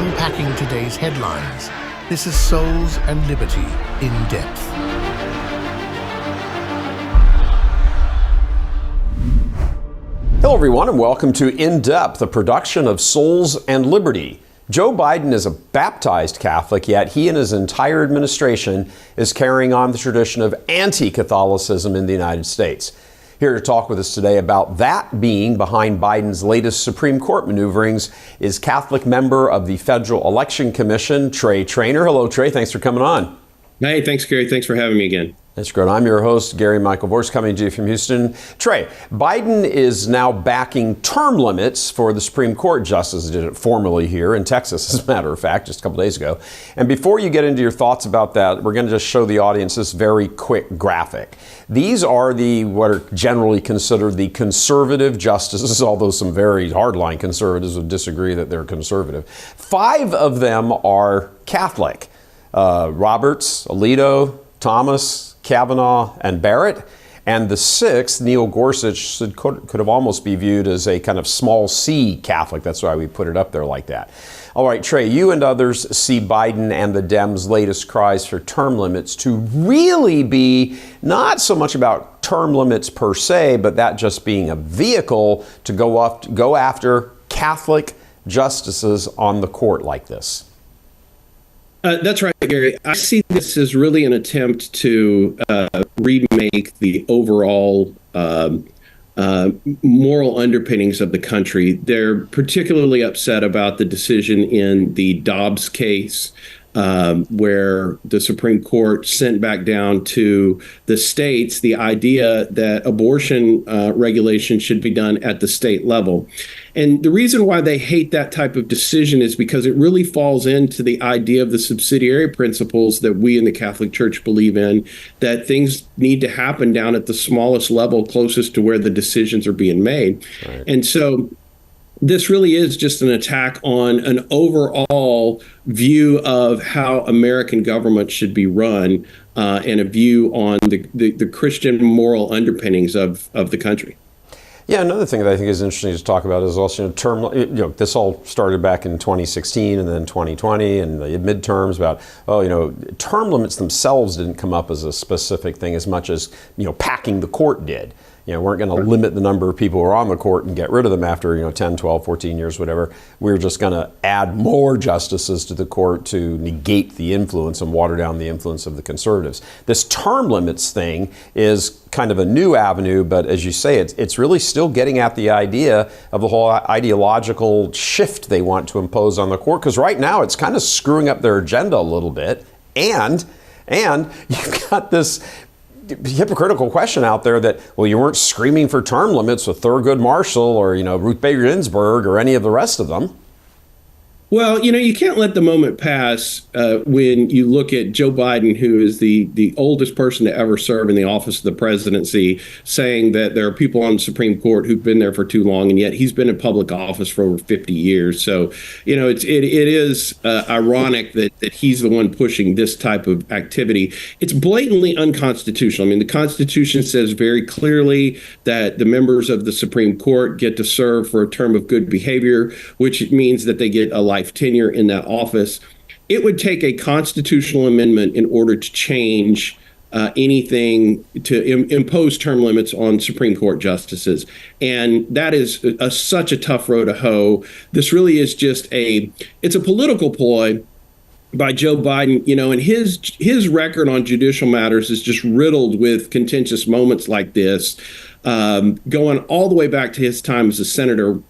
unpacking today's headlines. This is Souls and Liberty in Depth. Hello, everyone, and welcome to In Depth, a production of Souls and Liberty. Joe Biden is a baptized Catholic, yet he and his entire administration is carrying on the tradition of anti-Catholicism in the United States. Here to talk with us today about that being behind Biden's latest Supreme Court maneuverings is Catholic member of the Federal Election Commission, Trey Traynor. Hello, Trey. Thanks for coming on. Hey, thanks, Gary. Thanks for having me again. That's great. I'm your host, Gary Michael Vorse, coming to you from Houston. Trey, Biden is now backing term limits for the Supreme Court justices. Did it formally here in Texas, as a matter of fact, just a couple days ago. And before you get into your thoughts about that, we're going to just show the audience this very quick graphic. These are what are generally considered the conservative justices, although some very hardline conservatives would disagree that they're conservative. 5 of them are Catholic. Roberts, Alito, Thomas, Kavanaugh, and Barrett. And the 6th, Neil Gorsuch, could have almost be viewed as a kind of small c Catholic. That's why we put it up there like that. All right, Trey, you and others see Biden and the Dems' latest cries for term limits to really be not so much about term limits per se, but that just being a vehicle to go after Catholic justices on the court like this. That's right, Gary. I see this as really an attempt to remake the overall moral underpinnings of the country. They're particularly upset about the decision in the Dobbs case, where the Supreme Court sent back down to the states the idea that abortion regulation should be done at the state level. And the reason why they hate that type of decision is because it really falls into the idea of the subsidiary principles that we in the Catholic Church believe in, that things need to happen down at the smallest level closest to where the decisions are being made. Right. And so this really is just an attack on an overall view of how American government should be run, and a view on the Christian moral underpinnings of the country. Yeah, another thing that I think is interesting to talk about is also this all started back in 2016 and then 2020 and the midterms about, term limits themselves didn't come up as a specific thing as much as, packing the court did. Weren't going to limit the number of people who are on the court and get rid of them after, 10, 12, 14 years, whatever. We were just going to add more justices to the court to negate the influence and water down the influence of the conservatives. This term limits thing is kind of a new avenue, but as you say, it's really still getting at the idea of the whole ideological shift they want to impose on the court, because right now it's kind of screwing up their agenda a little bit. And you've got this hypocritical question out there that, well, you weren't screaming for term limits with Thurgood Marshall or, Ruth Bader Ginsburg or any of the rest of them. Well, you can't let the moment pass when you look at Joe Biden, who is the oldest person to ever serve in the office of the presidency, saying that there are people on the Supreme Court who've been there for too long, and yet he's been in public office for over 50 years. So, it is ironic that he's the one pushing this type of activity. It's blatantly unconstitutional. I mean, the Constitution says very clearly that the members of the Supreme Court get to serve for a term of good behavior, which means that they get a life tenure in that office. It would take a constitutional amendment in order to change anything to impose term limits on Supreme Court justices. And that is such a tough row to hoe. This really is just it's a political ploy by Joe Biden, and his record on judicial matters is just riddled with contentious moments like this, going all the way back to his time as a senator.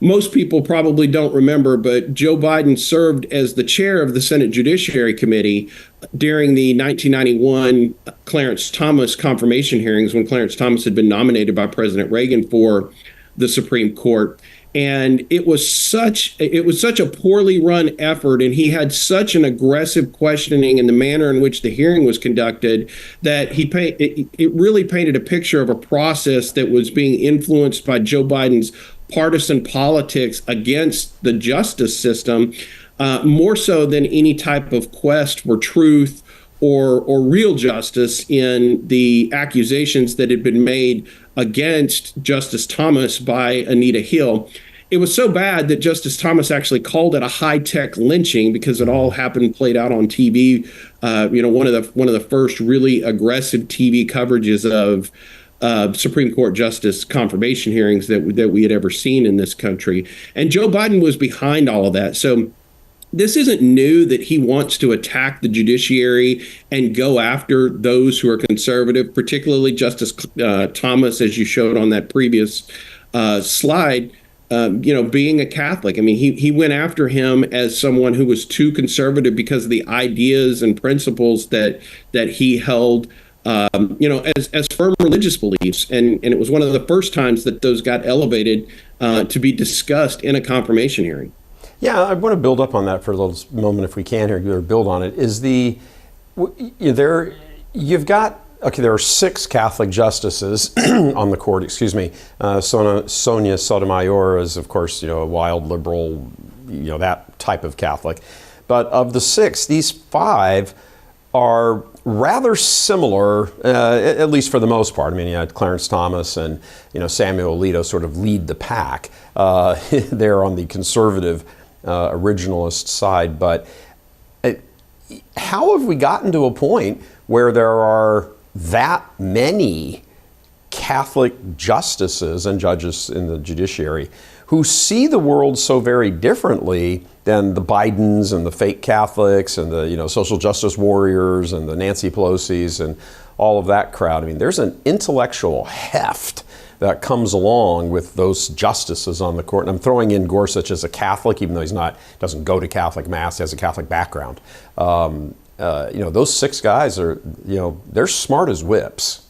Most people probably don't remember, but Joe Biden served as the chair of the Senate Judiciary Committee during the 1991 Clarence Thomas confirmation hearings, when Clarence Thomas had been nominated by President Reagan for the Supreme Court. And it was such a poorly run effort, and he had such an aggressive questioning in the manner in which the hearing was conducted that it really painted a picture of a process that was being influenced by Joe Biden's partisan politics against the justice system, more so than any type of quest for truth or real justice in the accusations that had been made against Justice Thomas by Anita Hill. it was so bad that Justice Thomas actually called it a high-tech lynching because it all happened, played out on TV. One of the first really aggressive TV coverages of Supreme Court justice confirmation hearings that we had ever seen in this country. And Joe Biden was behind all of that. So this isn't new that he wants to attack the judiciary and go after those who are conservative, particularly Justice Thomas, as you showed on that previous slide. Being a Catholic, I mean, he went after him as someone who was too conservative because of the ideas and principles that he held, as firm religious beliefs. And it was one of the first times that those got elevated to be discussed in a confirmation hearing. Yeah, I want to build up on that for a little moment if we can here, or build on it. There are 6 Catholic justices on the court, Sonia Sotomayor is, of course, a wild liberal, that type of Catholic. But of the 6, these 5 are rather similar, at least for the most part. I mean, you had Clarence Thomas and, Samuel Alito sort of lead the pack there on the conservative originalist side. But how have we gotten to a point where there are that many Catholic justices and judges in the judiciary who see the world so very differently than the Bidens and the fake Catholics and the social justice warriors and the Nancy Pelosi's and all of that crowd? I mean, there's an intellectual heft that comes along with those justices on the court. And I'm throwing in Gorsuch as a Catholic, even though doesn't go to Catholic Mass, he has a Catholic background. Those 6 guys are, they're smart as whips.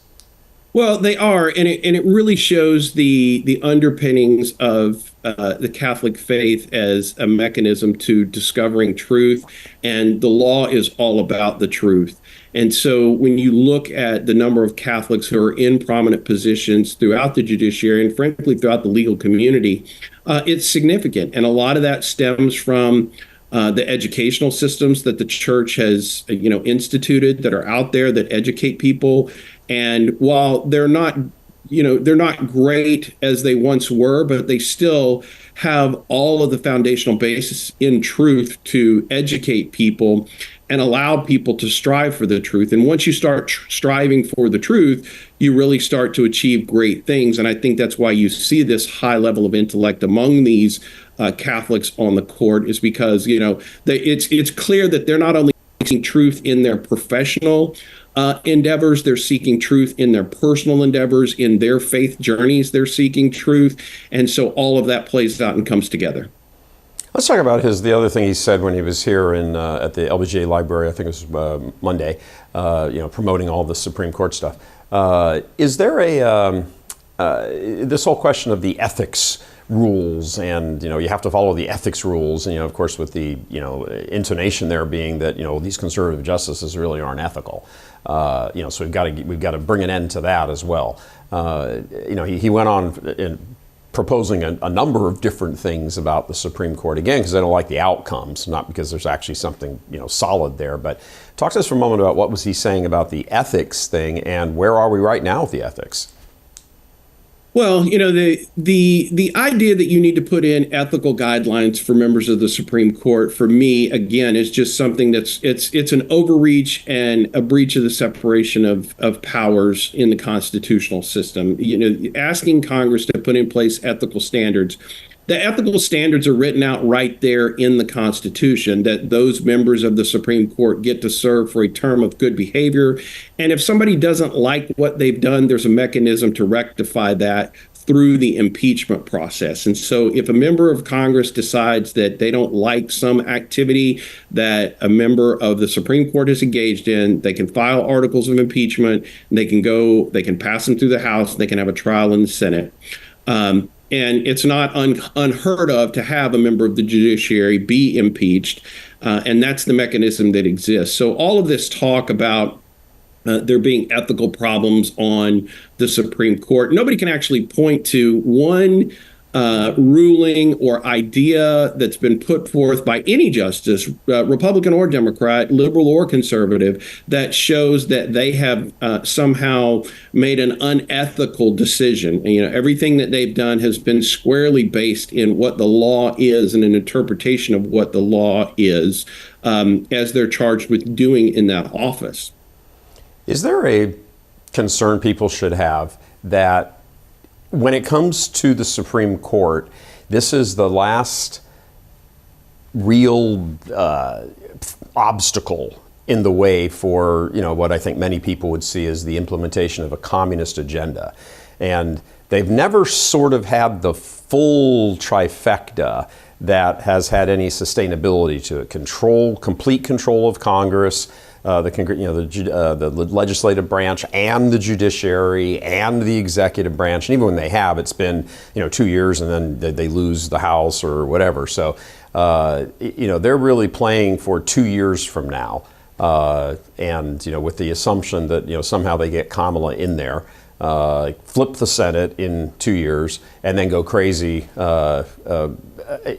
Well, they are, and it really shows the underpinnings of the Catholic faith as a mechanism to discovering truth, and the law is all about the truth. And so when you look at the number of Catholics who are in prominent positions throughout the judiciary and frankly throughout the legal community, it's significant. And a lot of that stems from the educational systems that the church has, instituted that are out there that educate people. And while they're not great as they once were, but they still have all of the foundational basis in truth to educate people and allow people to strive for the truth. And once you start striving for the truth, you really start to achieve great things. And I think that's why you see this high level of intellect among these Catholics on the court, is because, it's clear that they're not only seeking truth in their professional endeavors, they're seeking truth in their personal endeavors, in their faith journeys, they're seeking truth. And so all of that plays out and comes together. Let's talk about the other thing he said when he was here at the LBJ Library, I think it was Monday, promoting all the Supreme Court stuff. Is there this whole question of the ethics rules, and you have to follow the ethics rules, and of course with the intonation there being that these conservative justices really aren't ethical, so we've got to bring an end to that as well. He went on in proposing a number of different things about the Supreme Court, again because they don't like the outcomes, not because there's actually something solid there. But talk to us for a moment about what was he saying about the ethics thing, and where are we right now with the ethics? Well, the idea that you need to put in ethical guidelines for members of the Supreme Court, for me, again, is just something that's it's an overreach and a breach of the separation of powers in the constitutional system. Asking Congress to put in place ethical standards. The ethical standards are written out right there in the Constitution, that those members of the Supreme Court get to serve for a term of good behavior. And if somebody doesn't like what they've done, there's a mechanism to rectify that through the impeachment process. And so if a member of Congress decides that they don't like some activity that a member of the Supreme Court has engaged in, they can file articles of impeachment, and they can pass them through the House, they can have a trial in the Senate. And it's not unheard of to have a member of the judiciary be impeached. And that's the mechanism that exists. So all of this talk about there being ethical problems on the Supreme Court, nobody can actually point to one ruling or idea that's been put forth by any justice, Republican or Democrat, liberal or conservative, that shows that they have somehow made an unethical decision. And, everything that they've done has been squarely based in what the law is and an interpretation of what the law is as they're charged with doing in that office. Is there a concern people should have that when it comes to the Supreme Court, this is the last real obstacle in the way for, what I think many people would see as the implementation of a communist agenda? And they've never sort of had the full trifecta that has had any sustainability to it. Complete control of Congress, the legislative branch and the judiciary and the executive branch. And even when they have, it's been 2 years and then they lose the House or whatever. So they're really playing for 2 years from now, and with the assumption that somehow they get Kamala in there, flip the Senate in 2 years, and then go crazy,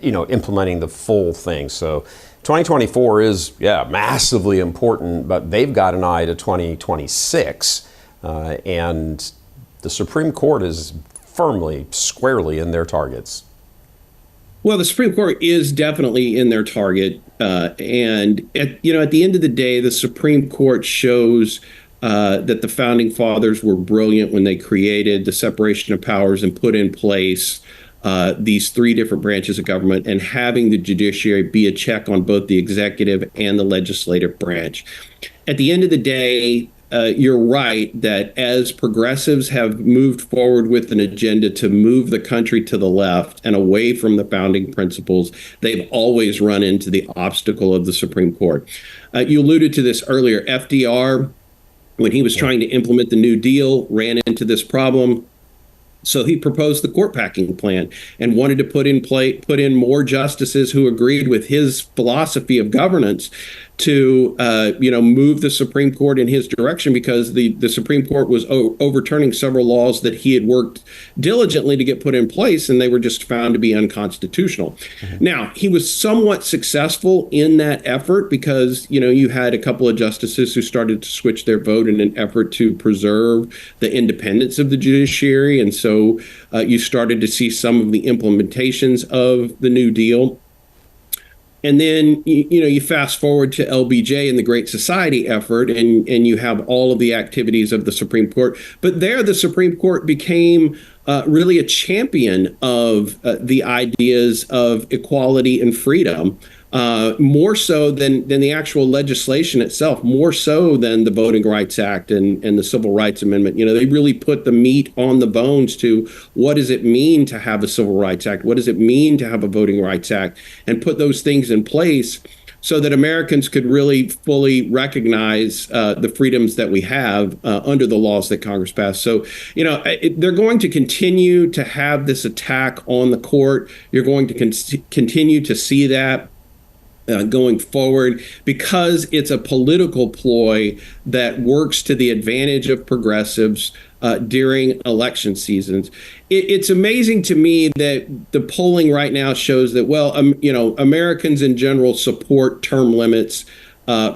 implementing the full thing. So 2024 is, massively important, but they've got an eye to 2026, and the Supreme Court is firmly, squarely in their targets. Well, the Supreme Court is definitely in their target, and at the end of the day, the Supreme Court shows that the founding fathers were brilliant when they created the separation of powers and put in place these three different branches of government, and having the judiciary be a check on both the executive and the legislative branch. At the end of the day, you're right that as progressives have moved forward with an agenda to move the country to the left and away from the founding principles, they've always run into the obstacle of the Supreme Court. You alluded to this earlier. FDR, when he was trying to implement the New Deal, ran into this problem. So he proposed the court packing plan and wanted to put in more justices who agreed with his philosophy of governance to move the Supreme Court in his direction, because the Supreme Court was overturning several laws that he had worked diligently to get put in place, and they were just found to be unconstitutional. Mm-hmm. Now, he was somewhat successful in that effort because, you had a couple of justices who started to switch their vote in an effort to preserve the independence of the judiciary. And so you started to see some of the implementations of the New Deal. And then, you fast forward to LBJ and the Great Society effort, and you have all of the activities of the Supreme Court. But there, the Supreme Court became really a champion of the ideas of equality and freedom, more so than the actual legislation itself, more so than the Voting Rights Act and the Civil Rights Amendment. They really put the meat on the bones to what does it mean to have a Civil Rights Act? What does it mean to have a Voting Rights Act? And put those things in place so that Americans could really fully recognize the freedoms that we have under the laws that Congress passed. So, they're going to continue to have this attack on the court. You're going to continue to see that going forward, because it's a political ploy that works to the advantage of progressives during election seasons. It's amazing to me that the polling right now shows that, Americans in general support term limits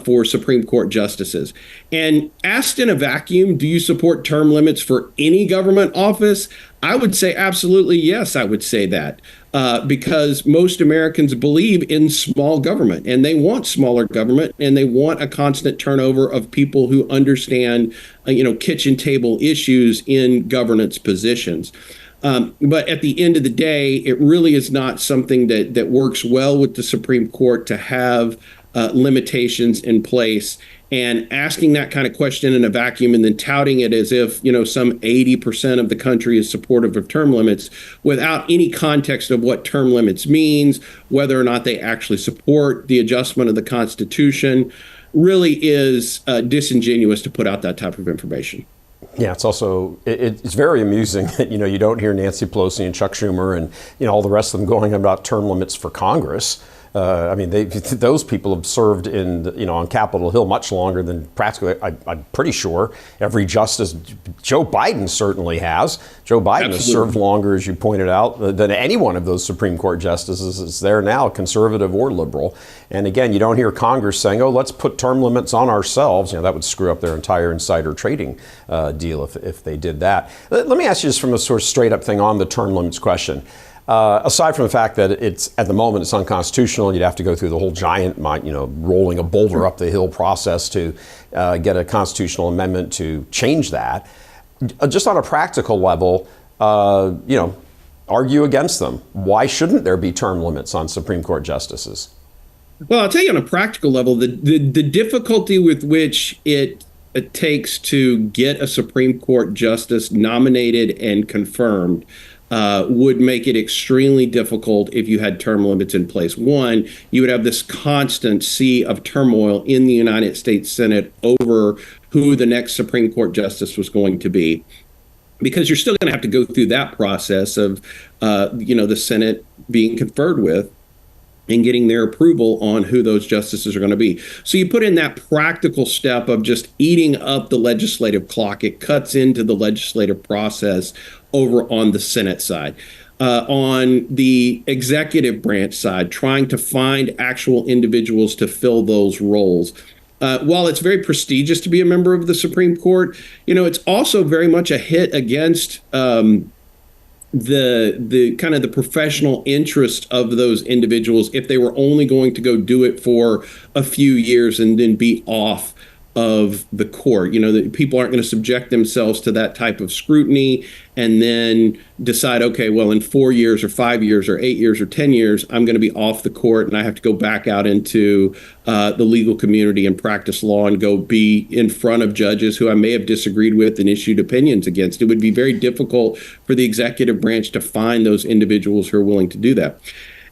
for Supreme Court justices. And asked in a vacuum, do you support term limits for any government office? I would say absolutely yes, I would say that. Because most Americans believe in small government, and they want smaller government, and they want a constant turnover of people who understand, kitchen table issues in governance positions. But at the end of the day, it really is not something that works well with the Supreme Court to have limitations in place. And asking that kind of question in a vacuum and then touting it as if, some 80% of the country is supportive of term limits without any context of what term limits means, whether or not they actually support the adjustment of the Constitution, really is disingenuous to put out that type of information. Yeah, it's also, it's very amusing that, you don't hear Nancy Pelosi and Chuck Schumer and, all the rest of them going about term limits for Congress. I mean, those people have served on Capitol Hill much longer than practically, I'm pretty sure, every justice. Joe Biden certainly has. Joe Biden has served longer, as you pointed out, than any one of those Supreme Court justices is there now, conservative or liberal. And again, you don't hear Congress saying, oh, let's put term limits on ourselves. That would screw up their entire insider trading deal if they did that. Let me ask you just from a sort of straight up thing on the term limits question. Aside from the fact that it's at the moment it's unconstitutional, you'd have to go through the whole giant, rolling a boulder up the hill process to get a constitutional amendment to change that. Just on a practical level, argue against them. Why shouldn't there be term limits on Supreme Court justices? Well, I'll tell you on a practical level, the difficulty with which it takes to get a Supreme Court justice nominated and confirmed would make it extremely difficult if you had term limits in place. One, you would have this constant sea of turmoil in the United States Senate over who the next Supreme Court justice was going to be, because you're still going to have to go through that process of, the Senate being conferred with and getting their approval on who those justices are going to be. So you put in that practical step of just eating up the legislative clock. It cuts into the legislative process over on the Senate side. On the executive branch side, trying to find actual individuals to fill those roles. While it's very prestigious to be a member of the Supreme Court, it's also very much a hit against the kind of the professional interest of those individuals if they were only going to go do it for a few years and then be off of the court. That people aren't going to subject themselves to that type of scrutiny and then decide, okay, well, in 4 years or 5 years or 8 years or 10 years, I'm going to be off the court and I have to go back out into the legal community and practice law and go be in front of judges who I may have disagreed with and issued opinions against. It would be very difficult for the executive branch to find those individuals who are willing to do that.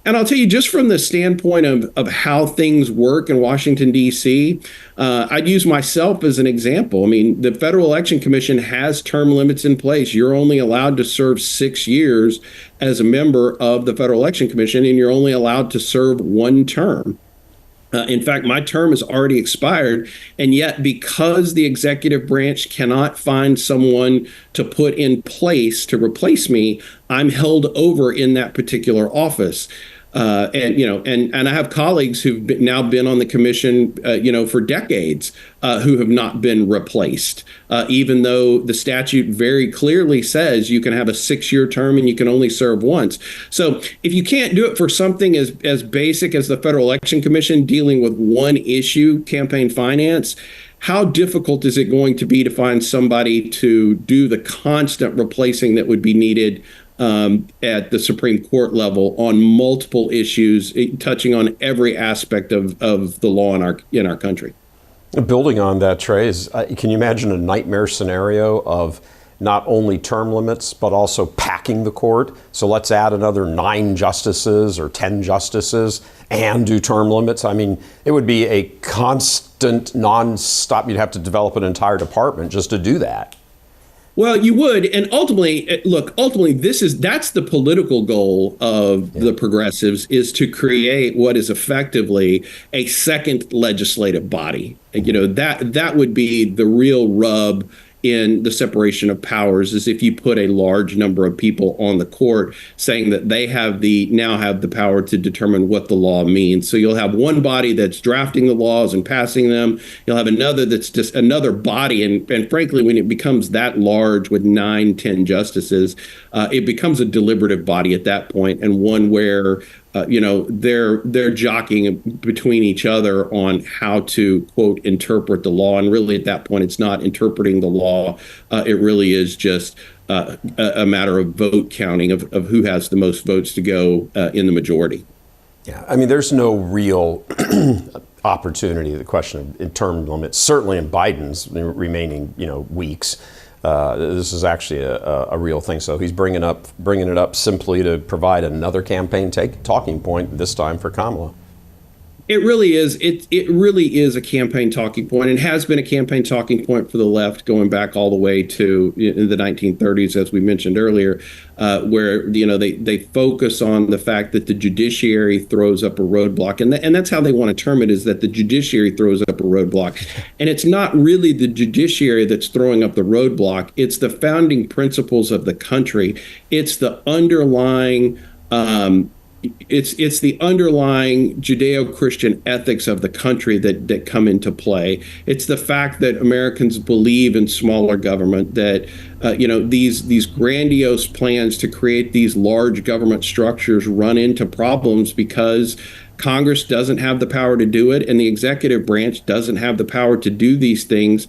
And I'll tell you, just from the standpoint of how things work in Washington, D.C., I'd use myself as an example. I mean, the Federal Election Commission has term limits in place. You're only allowed to serve 6 years as a member of the Federal Election Commission, and you're only allowed to serve one term. In fact, my term has already expired, and yet because the executive branch cannot find someone to put in place to replace me, I'm held over in that particular office. And I have colleagues who've now been on the commission, for decades, who have not been replaced, even though the statute very clearly says you can have a 6-year term and you can only serve once. So if you can't do it for something as basic as the Federal Election Commission dealing with one issue, campaign finance, how difficult is it going to be to find somebody to do the constant replacing that would be needed at the Supreme Court level on multiple issues, touching on every aspect of the law in our country? Building on that, Trey, can you imagine a nightmare scenario of not only term limits, but also packing the court? So let's add another 9 justices or 10 justices and do term limits. I mean, it would be a constant, nonstop. You'd have to develop an entire department just to do that. Well, you would. And ultimately, that's the political goal of the progressives, is to create what is effectively a second legislative body. That would be the real rub in the separation of powers, is if you put a large number of people on the court saying that they now have the power to determine what the law means. So you'll have one body that's drafting the laws and passing them. You'll have another that's just another body. And frankly, when it becomes that large with 9, 10 justices, it becomes a deliberative body at that point, and one where they're jockeying between each other on how to, quote, interpret the law. And really, at that point, it's not interpreting the law. It really is just a matter of vote counting of who has the most votes to go in the majority. Yeah, I mean, there's no real opportunity. The question of term limits, certainly in Biden's remaining, weeks. This is actually a real thing. So he's bringing it up simply to provide another campaign talking point, this time for Kamala. It really is. It really is a campaign talking point, and has been a campaign talking point for the left going back all the way to in the 1930s, as we mentioned earlier, where they focus on the fact that the judiciary throws up a roadblock, and that's how they want to term it, is that the judiciary throws up a roadblock, and it's not really the judiciary that's throwing up the roadblock. It's the founding principles of the country. It's the underlying. It's the underlying Judeo-Christian ethics of the country that come into play. It's the fact that Americans believe in smaller government, that these grandiose plans to create these large government structures run into problems because Congress doesn't have the power to do it, and the executive branch doesn't have the power to do these things.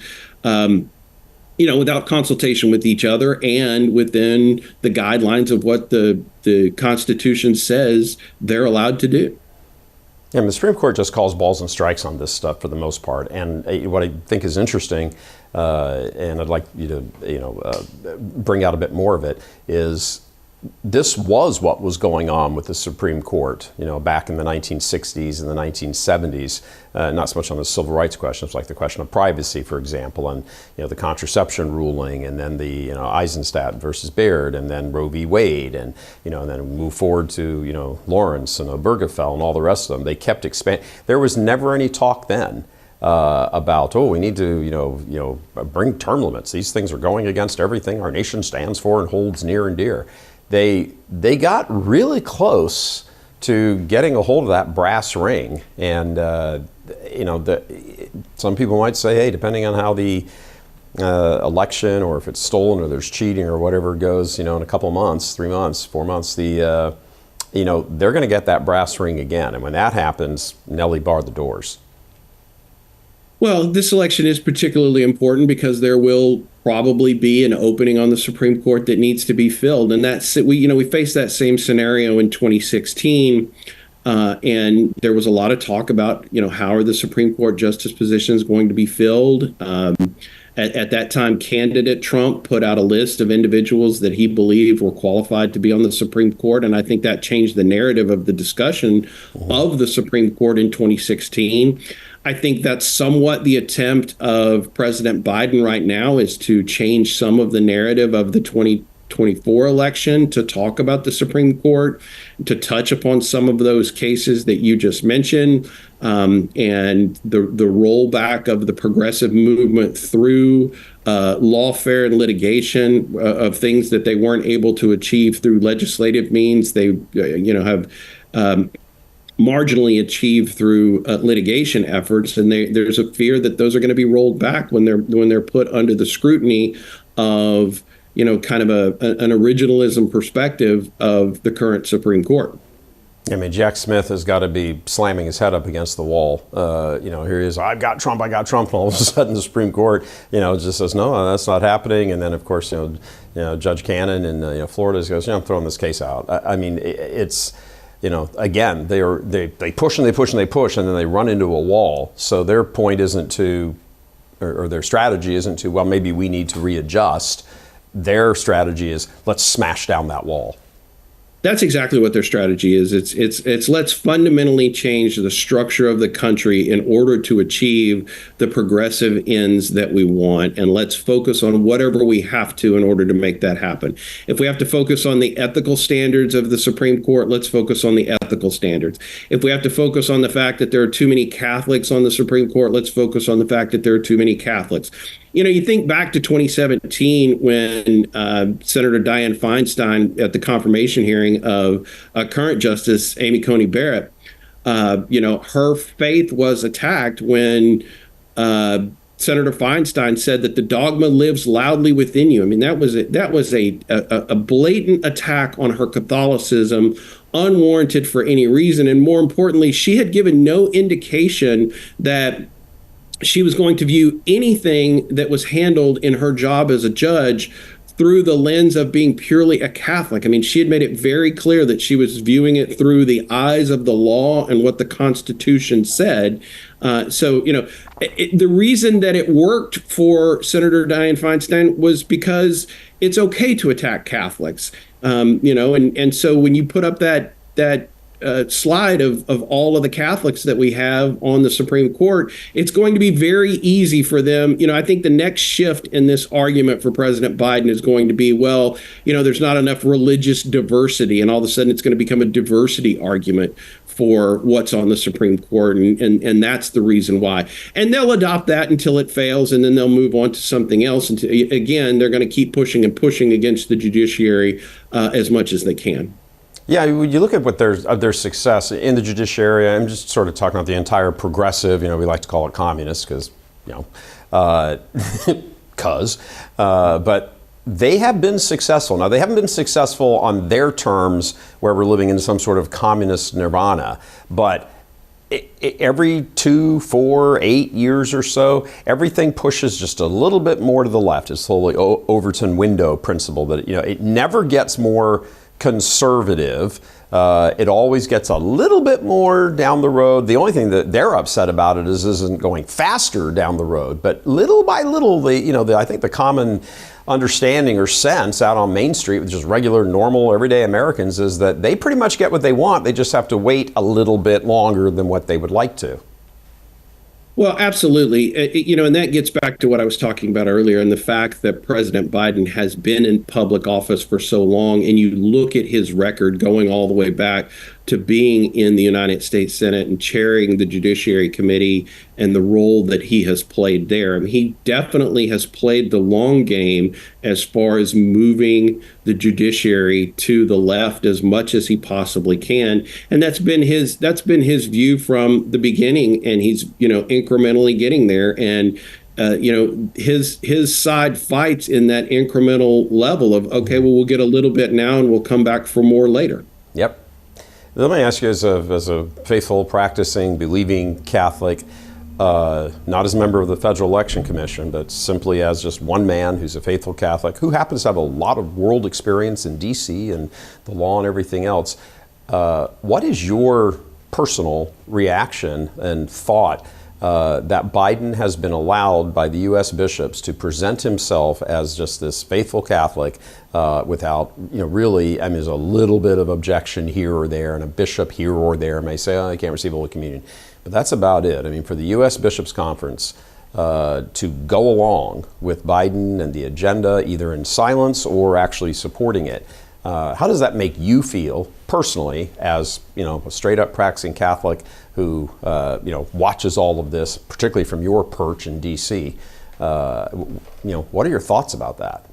Without consultation with each other and within the guidelines of what the Constitution says they're allowed to do. Yeah, the Supreme Court just calls balls and strikes on this stuff for the most part. And what I think is interesting, and I'd like you to bring out a bit more of it, is this was what was going on with the Supreme Court, back in the 1960s and the 1970s, not so much on the civil rights questions, like the question of privacy, for example, and, the contraception ruling, and then the, Eisenstadt versus Baird, and then Roe v. Wade, and, and then move forward to, Lawrence and Obergefell and all the rest of them. They kept expanding. There was never any talk then about, we need to, bring term limits. These things are going against everything our nation stands for and holds near and dear. They got really close to getting a hold of that brass ring, and some people might say, hey, depending on how the election, or if it's stolen or there's cheating or whatever goes, in a couple of months, 3 months, 4 months, they're going to get that brass ring again, and when that happens, Nellie bar the doors. Well, this election is particularly important because there will probably be an opening on the Supreme Court that needs to be filled, and we faced that same scenario in 2016, and there was a lot of talk about how are the Supreme Court justice positions going to be filled. At that time, candidate Trump put out a list of individuals that he believed were qualified to be on the Supreme Court, and I think that changed the narrative of the discussion of the Supreme Court in 2016. I think that's somewhat the attempt of President Biden right now, is to change some of the narrative of the 2024 election, to talk about the Supreme Court, to touch upon some of those cases that you just mentioned, and the rollback of the progressive movement through lawfare and litigation of things that they weren't able to achieve through legislative means. They have marginally achieved through litigation efforts, and there's a fear that those are going to be rolled back when they're put under the scrutiny of kind of an originalism perspective of the current Supreme Court. I mean, Jack Smith has got to be slamming his head up against the wall. Here he is, I've got Trump, and all of a sudden the Supreme Court, just says, no, that's not happening. And then, of course, Judge Cannon in Florida goes, I'm throwing this case out. I mean, it's, again, they push and they push and they push, and then they run into a wall. So their point isn't to, or their strategy isn't to, well, maybe we need to readjust. Their strategy is, let's smash down that wall. That's exactly what their strategy is. It's let's fundamentally change the structure of the country in order to achieve the progressive ends that we want, and let's focus on whatever we have to in order to make that happen. If we have to focus on the ethical standards of the Supreme Court, let's focus on the ethical standards. If we have to focus on the fact that there are too many Catholics on the Supreme Court, let's focus on the fact that there are too many Catholics. You think back to 2017 when Senator Dianne Feinstein, at the confirmation hearing of current Justice Amy Coney Barrett, her faith was attacked when Senator Feinstein said that the dogma lives loudly within you. I mean, that was a blatant attack on her Catholicism, unwarranted for any reason. And more importantly, she had given no indication that she was going to view anything that was handled in her job as a judge through the lens of being purely a Catholic. I mean, she had made it very clear that she was viewing it through the eyes of the law and what the Constitution said. The reason that it worked for Senator Dianne Feinstein was because it's okay to attack Catholics. And so when you put up that slide of all of the Catholics that we have on the Supreme Court, it's going to be very easy for them. I think the next shift in this argument for President Biden is going to be, well, there's not enough religious diversity, and all of a sudden it's going to become a diversity argument for what's on the Supreme Court, and that's the reason why. And they'll adopt that until it fails, and then they'll move on to something else. And again, they're going to keep pushing and pushing against the judiciary as much as they can. Yeah, when you look at what their success in the judiciary, I'm just sort of talking about the entire progressive, we like to call it communist because, but they have been successful. Now, they haven't been successful on their terms where we're living in some sort of communist nirvana, but every 2, 4, 8 years or so, everything pushes just a little bit more to the left. It's the whole Overton window principle that, it never gets more conservative. It always gets a little bit more down the road. The only thing that they're upset about it isn't going faster down the road, but little by little, I think the common understanding or sense out on Main Street with just regular, normal, everyday Americans is that they pretty much get what they want. They just have to wait a little bit longer than what they would like to. Well, absolutely. And that gets back to what I was talking about earlier, and the fact that President Biden has been in public office for so long, and you look at his record going all the way back to being in the United States Senate and chairing the Judiciary Committee and the role that he has played there. I mean, he definitely has played the long game as far as moving the judiciary to the left as much as he possibly can. And that's been his view from the beginning. And he's, incrementally getting there. And his side fights in that incremental level of, okay, well, we'll get a little bit now and we'll come back for more later. Yep. Let me ask you, as a faithful, practicing, believing Catholic, not as a member of the Federal Election Commission, but simply as just one man who's a faithful Catholic, who happens to have a lot of world experience in D.C. and the law and everything else, what is your personal reaction and thought that Biden has been allowed by the U.S. bishops to present himself as just this faithful Catholic without, really, there's a little bit of objection here or there, and a bishop here or there may say, oh, I can't receive Holy Communion. But that's about it. For the U.S. Bishops' Conference to go along with Biden and the agenda, either in silence or actually supporting it, how does that make you feel personally as, a straight-up practicing Catholic who, watches all of this, particularly from your perch in D.C.? What are your thoughts about that?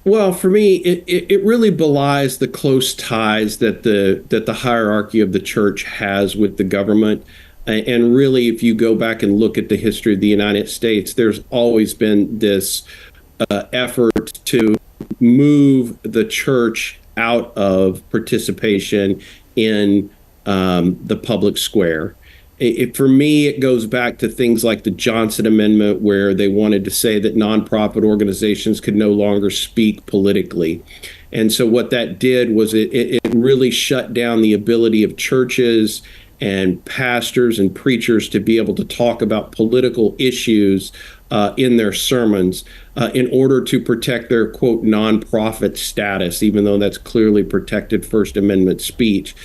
Well, for me, it really belies the close ties that the hierarchy of the church has with the government. And really, if you go back and look at the history of the United States, there's always been this effort to move the church out of participation in the public square. For me, it goes back to things like the Johnson Amendment, where they wanted to say that nonprofit organizations could no longer speak politically. And so what that did was it really shut down the ability of churches and pastors and preachers to be able to talk about political issues in their sermons in order to protect their, quote, nonprofit status, even though that's clearly protected First Amendment speech.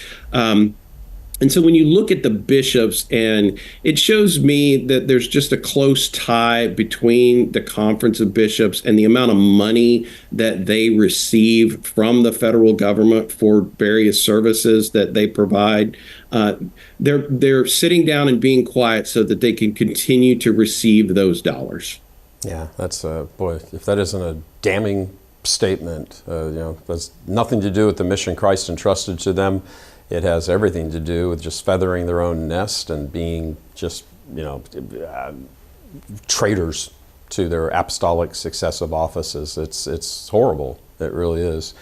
And so when you look at the bishops, and it shows me that there's just a close tie between the Conference of Bishops and the amount of money that they receive from the federal government for various services that they provide. They're sitting down and being quiet so that they can continue to receive those dollars. Yeah, that's boy, if that isn't a damning statement, that's nothing to do with the mission Christ entrusted to them. It has everything to do with just feathering their own nest and being just, traitors to their apostolic successive offices. It's horrible. It really is.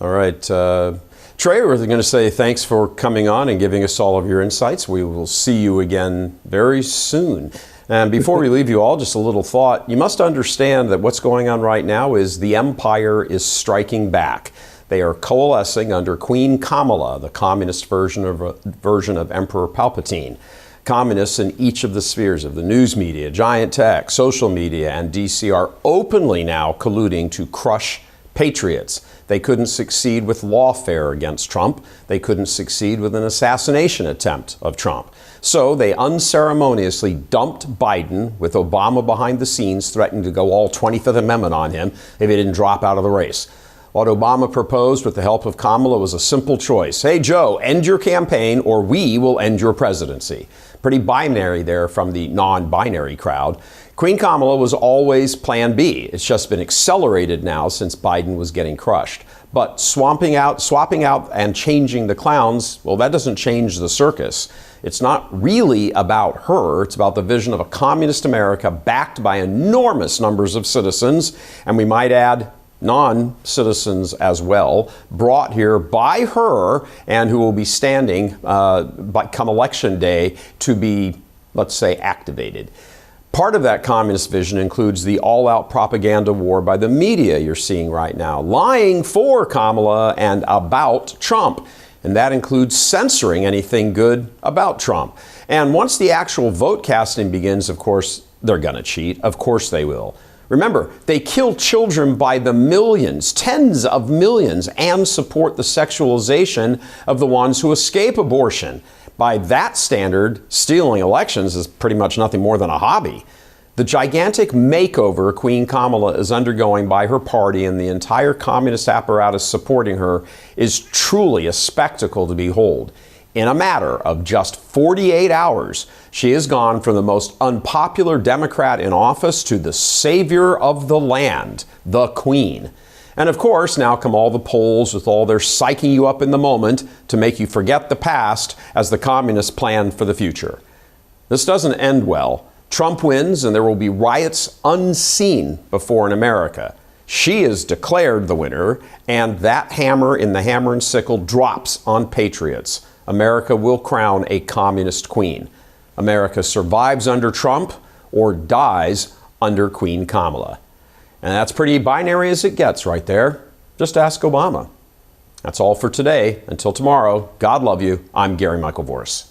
All right. Trey, we're going to say thanks for coming on and giving us all of your insights. We will see you again very soon. And before we leave you all, just a little thought. You must understand that what's going on right now is the empire is striking back. They are coalescing under Queen Kamala, the communist version of Emperor Palpatine. Communists in each of the spheres of the news media, giant tech, social media, and DC are openly now colluding to crush Patriots. They couldn't succeed with lawfare against Trump. They couldn't succeed with an assassination attempt of Trump. So they unceremoniously dumped Biden, with Obama behind the scenes threatening to go all 25th Amendment on him if he didn't drop out of the race. What Obama proposed with the help of Kamala was a simple choice. Hey, Joe, end your campaign or we will end your presidency. Pretty binary there from the non-binary crowd. Queen Kamala was always plan B. It's just been accelerated now since Biden was getting crushed. But swapping out and changing the clowns, well, that doesn't change the circus. It's not really about her. It's about the vision of a communist America backed by enormous numbers of citizens, and we might add non-citizens as well, brought here by her and who will be standing come election day to be, let's say, activated. Part of that communist vision includes the all-out propaganda war by the media you're seeing right now, lying for Kamala and about Trump. And that includes censoring anything good about Trump. And once the actual vote casting begins, of course, they're going to cheat. Of course they will. Remember, they kill children by the millions, tens of millions, and support the sexualization of the ones who escape abortion. By that standard, stealing elections is pretty much nothing more than a hobby. The gigantic makeover Queen Kamala is undergoing by her party and the entire communist apparatus supporting her is truly a spectacle to behold. In a matter of just 48 hours, she has gone from the most unpopular Democrat in office to the savior of the land, the Queen. And of course, now come all the polls with all their psyching you up in the moment to make you forget the past as the communists plan for the future. This doesn't end well. Trump wins and there will be riots unseen before in America. She is declared the winner, and that hammer in the hammer and sickle drops on patriots. America will crown a communist queen. America survives under Trump or dies under Queen Kamala. And that's pretty binary as it gets right there. Just ask Obama. That's all for today. Until tomorrow, God love you. I'm Gary Michael Voris.